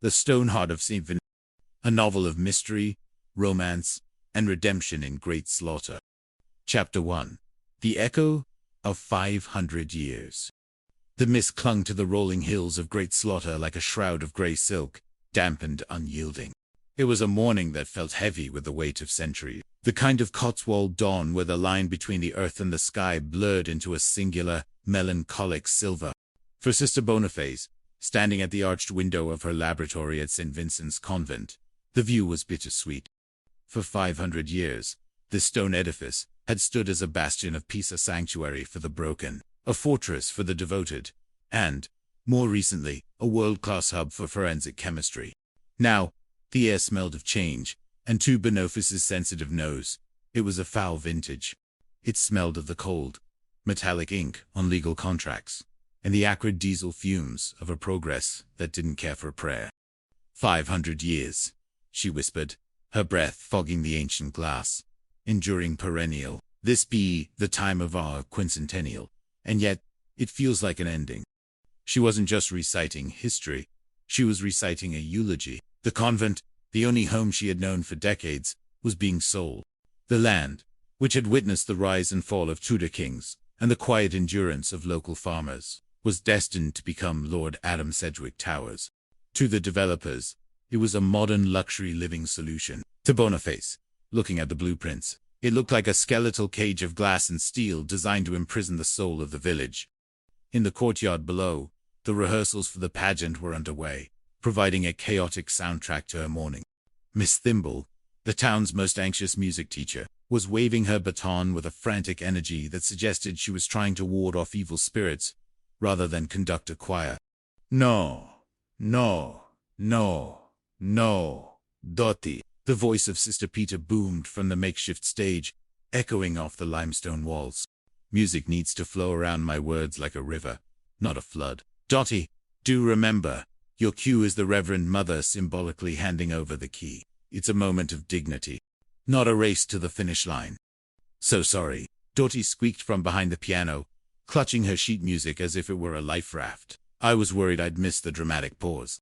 The Stone Heart of St. Vincent, a novel of mystery, romance, and redemption in great slaughter. Chapter 1. The Echo of 500 Years. The mist clung to the rolling hills of Great Slaughter like a shroud of grey silk, damp and unyielding. It was a morning that felt heavy with the weight of centuries. The kind of Cotswold dawn where the line between the earth and the sky blurred into a singular, melancholic silver. For Sister Boniface, standing at the arched window of her laboratory at St. Vincent's Convent, the view was bittersweet. For 500 years, this stone edifice had stood as a bastion of peace, a sanctuary for the broken, a fortress for the devoted, and, more recently, a world-class hub for forensic chemistry. Now, the air smelled of change, and to Boniface's sensitive nose, it was a foul vintage. It smelled of the cold, metallic ink on legal contracts, and the acrid diesel fumes of a progress that didn't care for prayer. 500 years, she whispered, her breath fogging the ancient glass. Enduring perennial, this be the time of our quincentennial, and yet it feels like an ending. She wasn't just reciting history, she was reciting a eulogy. The convent, the only home she had known for decades, was being sold. The land, which had witnessed the rise and fall of Tudor kings and the quiet endurance of local farmers, was destined to become Lord Adam Sedgwick Towers. To the developers, it was a modern luxury living solution. To Boniface, looking at the blueprints, it looked like a skeletal cage of glass and steel designed to imprison the soul of the village. In the courtyard below, the rehearsals for the pageant were underway, providing a chaotic soundtrack to her morning. Miss Thimble, the town's most anxious music teacher, was waving her baton with a frantic energy that suggested she was trying to ward off evil spirits, rather than conduct a choir. No, no, no, no, Dottie. The voice of Sister Peter boomed from the makeshift stage, echoing off the limestone walls. Music needs to flow around my words like a river, not a flood. Dottie, do remember, your cue is the Reverend Mother symbolically handing over the key. It's a moment of dignity, not a race to the finish line. So sorry, Dottie squeaked from behind the piano, clutching her sheet music as if it were a life raft. I was worried I'd miss the dramatic pause.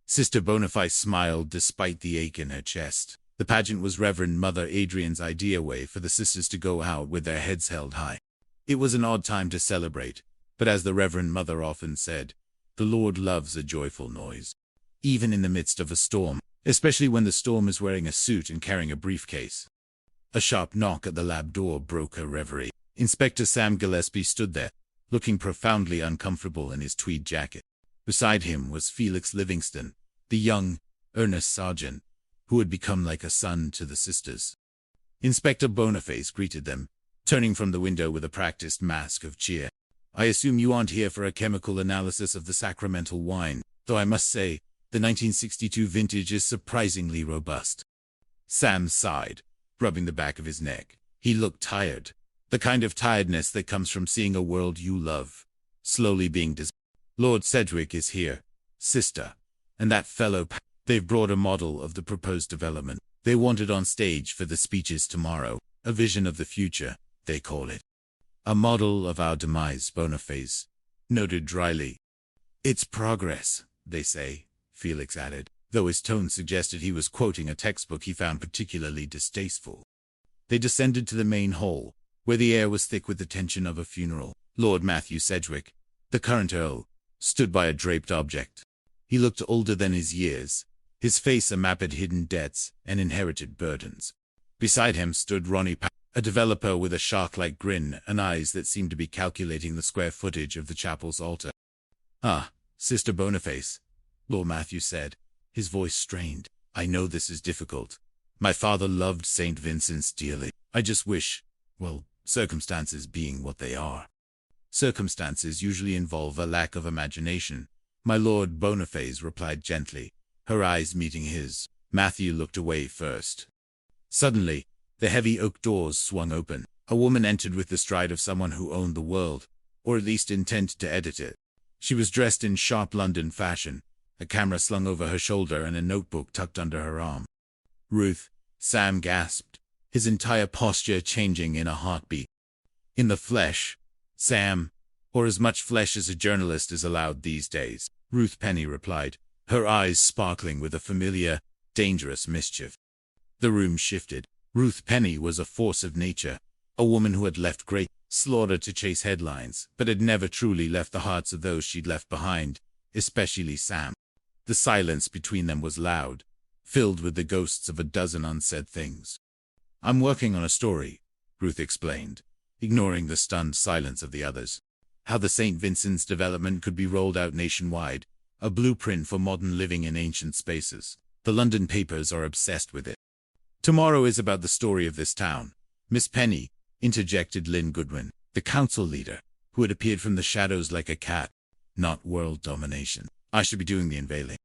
Sister Boniface smiled despite the ache in her chest. The pageant was Reverend Mother Adrian's idea way for the sisters to go out with their heads held high. It was an odd time to celebrate, but as the Reverend Mother often said, the Lord loves a joyful noise. Even in the midst of a storm, especially when the storm is wearing a suit and carrying a briefcase. A sharp knock at the lab door broke her reverie. Inspector Sam Gillespie stood there, looking profoundly uncomfortable in his tweed jacket. Beside him was Felix Livingston, the young, earnest sergeant, who had become like a son to the sisters. Inspector Boniface greeted them, turning from the window with a practiced mask of cheer. I assume you aren't here for a chemical analysis of the sacramental wine, though I must say, the 1962 vintage is surprisingly robust. Sam sighed, rubbing the back of his neck. He looked tired, the kind of tiredness that comes from seeing a world you love slowly being dissolved. Lord Sedgwick is here, sister, and that fellow they've brought a model of the proposed development. They want it on stage for the speeches tomorrow, a vision of the future, they call it. A model of our demise, Boniface noted dryly. It's progress, they say, Felix added, though his tone suggested he was quoting a textbook he found particularly distasteful. They descended to the main hall, where the air was thick with the tension of a funeral. Lord Matthew Sedgwick, the current Earl, stood by a draped object. He looked older than his years, his face a map of hidden debts and inherited burdens. Beside him stood Ronnie Powell, a developer with a shark-like grin and eyes that seemed to be calculating the square footage of the chapel's altar. Ah, Sister Boniface, Lord Matthew said, his voice strained. I know this is difficult. My father loved St. Vincent's dearly. I just wish, well, circumstances being what they are. Circumstances usually involve a lack of imagination, my Lord Boniface replied gently, her eyes meeting his. Matthew looked away first. Suddenly, the heavy oak doors swung open. A woman entered with the stride of someone who owned the world, or at least intended to edit it. She was dressed in sharp London fashion, a camera slung over her shoulder and a notebook tucked under her arm. Ruth, Sam gasped, his entire posture changing in a heartbeat. In the flesh, Sam, or as much flesh as a journalist is allowed these days, Ruth Penny replied, her eyes sparkling with a familiar, dangerous mischief. The room shifted. Ruth Penny was a force of nature, a woman who had left great slaughter to chase headlines, but had never truly left the hearts of those she'd left behind, especially Sam. The silence between them was loud, filled with the ghosts of a dozen unsaid things. "I'm working on a story," Ruth explained, ignoring the stunned silence of the others. "How the St. Vincent's development could be rolled out nationwide, a blueprint for modern living in ancient spaces. The London papers are obsessed with it." "Tomorrow is about the story of this town, Miss Penny," interjected Lynn Goodwin, the council leader, who had appeared from the shadows like a cat. "Not world domination. I should be doing the unveiling."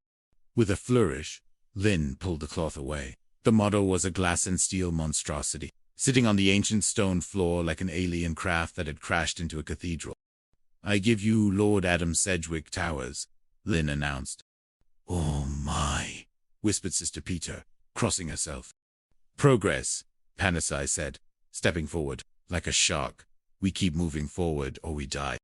With a flourish, Lynn pulled the cloth away. The model was a glass and steel monstrosity, sitting on the ancient stone floor like an alien craft that had crashed into a cathedral. "I give you Lord Adam Sedgwick Towers," Lynn announced. "Oh my," whispered Sister Peter, crossing herself. "Progress," Panasai said, stepping forward. "Like a shark, we keep moving forward or we die."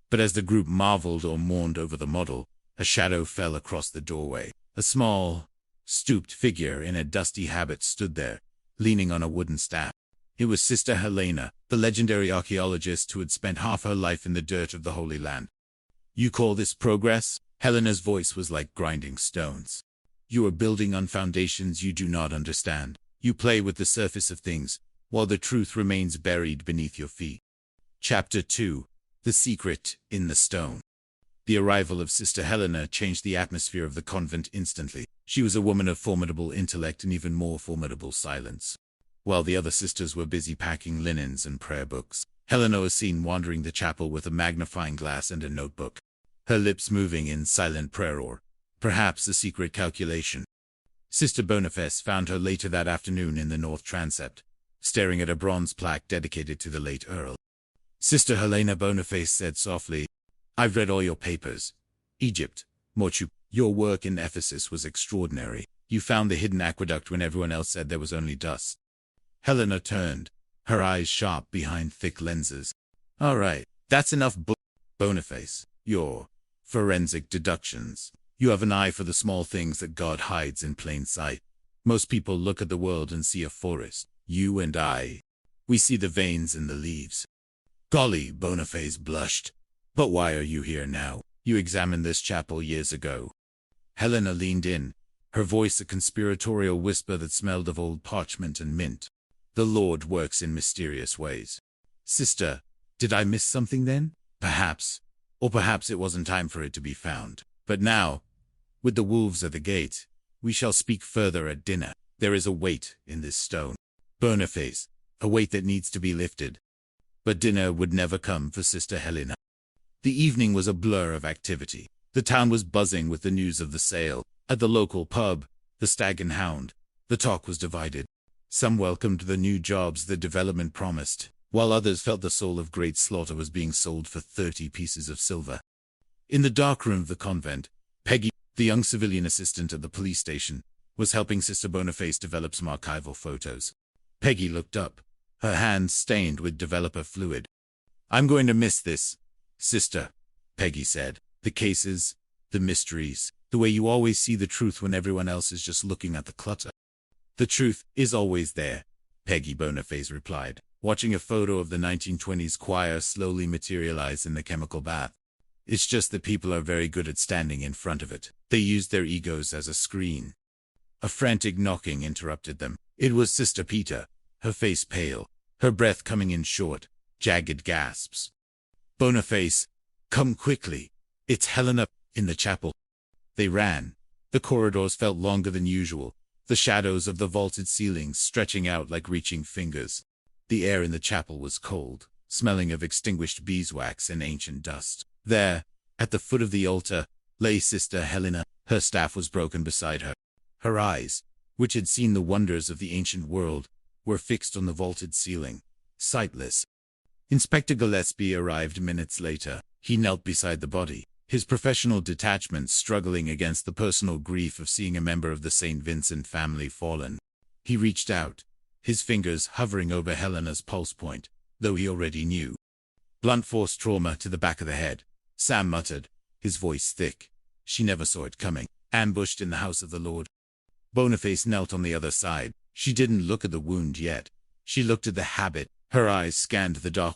But as the group marveled or mourned over the model, a shadow fell across the doorway. A small, stooped figure in a dusty habit stood there, leaning on a wooden staff. It was Sister Helena, the legendary archaeologist who had spent half her life in the dirt of the Holy Land. "You call this progress?" Helena's voice was like grinding stones. "You are building on foundations you do not understand. You play with the surface of things, while the truth remains buried beneath your feet." Chapter 2: The Secret in the Stone. The arrival of Sister Helena changed the atmosphere of the convent instantly. She was a woman of formidable intellect and even more formidable silence. While the other sisters were busy packing linens and prayer books, Helena was seen wandering the chapel with a magnifying glass and a notebook, her lips moving in silent prayer or, perhaps, a secret calculation. Sister Boniface found her later that afternoon in the north transept, staring at a bronze plaque dedicated to the late Earl. Sister Helena Boniface said softly, "I've read all your papers. Egypt, Morchu, your work in Ephesus was extraordinary. You found the hidden aqueduct when everyone else said there was only dust." Helena turned, her eyes sharp behind thick lenses. "All right, that's enough, Boniface. Your forensic deductions. You have an eye for the small things that God hides in plain sight. Most people look at the world and see a forest. You and I, we see the veins in the leaves." "Golly," Boniface blushed. "But why are you here now? You examined this chapel years ago." Helena leaned in, her voice a conspiratorial whisper that smelled of old parchment and mint. "The Lord works in mysterious ways." "Sister, did I miss something then? Perhaps. Or perhaps it wasn't time for it to be found. But now, with the wolves at the gate, we shall speak further at dinner. There is a weight in this stone, Boniface, a weight that needs to be lifted." But dinner would never come for Sister Helena. The evening was a blur of activity. The town was buzzing with the news of the sale. At the local pub, the Stag and Hound, the talk was divided. Some welcomed the new jobs the development promised, while others felt the soul of Great Slaughter was being sold for 30 pieces of silver. In the dark room of the convent, Peggy, the young civilian assistant at the police station, was helping Sister Boniface develop some archival photos. Peggy looked up, her hands stained with developer fluid. "I'm going to miss this, Sister," Peggy said. "The cases, the mysteries, the way you always see the truth when everyone else is just looking at the clutter." "The truth is always there," Peggy Boniface replied, watching a photo of the 1920s choir slowly materialize in the chemical bath. "It's just that people are very good at standing in front of it. They use their egos as a screen." A frantic knocking interrupted them. It was Sister Peter, her face pale, her breath coming in short, jagged gasps. "Boniface, come quickly. It's Helena in the chapel." They ran. The corridors felt longer than usual, the shadows of the vaulted ceilings stretching out like reaching fingers. The air in the chapel was cold, smelling of extinguished beeswax and ancient dust. There, at the foot of the altar, lay Sister Helena. Her staff was broken beside her. Her eyes, which had seen the wonders of the ancient world, were fixed on the vaulted ceiling, sightless. Inspector Gillespie arrived minutes later. He knelt beside the body, his professional detachment struggling against the personal grief of seeing a member of the St. Vincent family fallen. He reached out, his fingers hovering over Helena's pulse point, though he already knew. "Blunt force trauma to the back of the head," Sam muttered, his voice thick. "She never saw it coming. Ambushed in the house of the Lord. Boniface knelt on the other side. She didn't look at the wound yet. She looked at the habit. Her eyes scanned the dark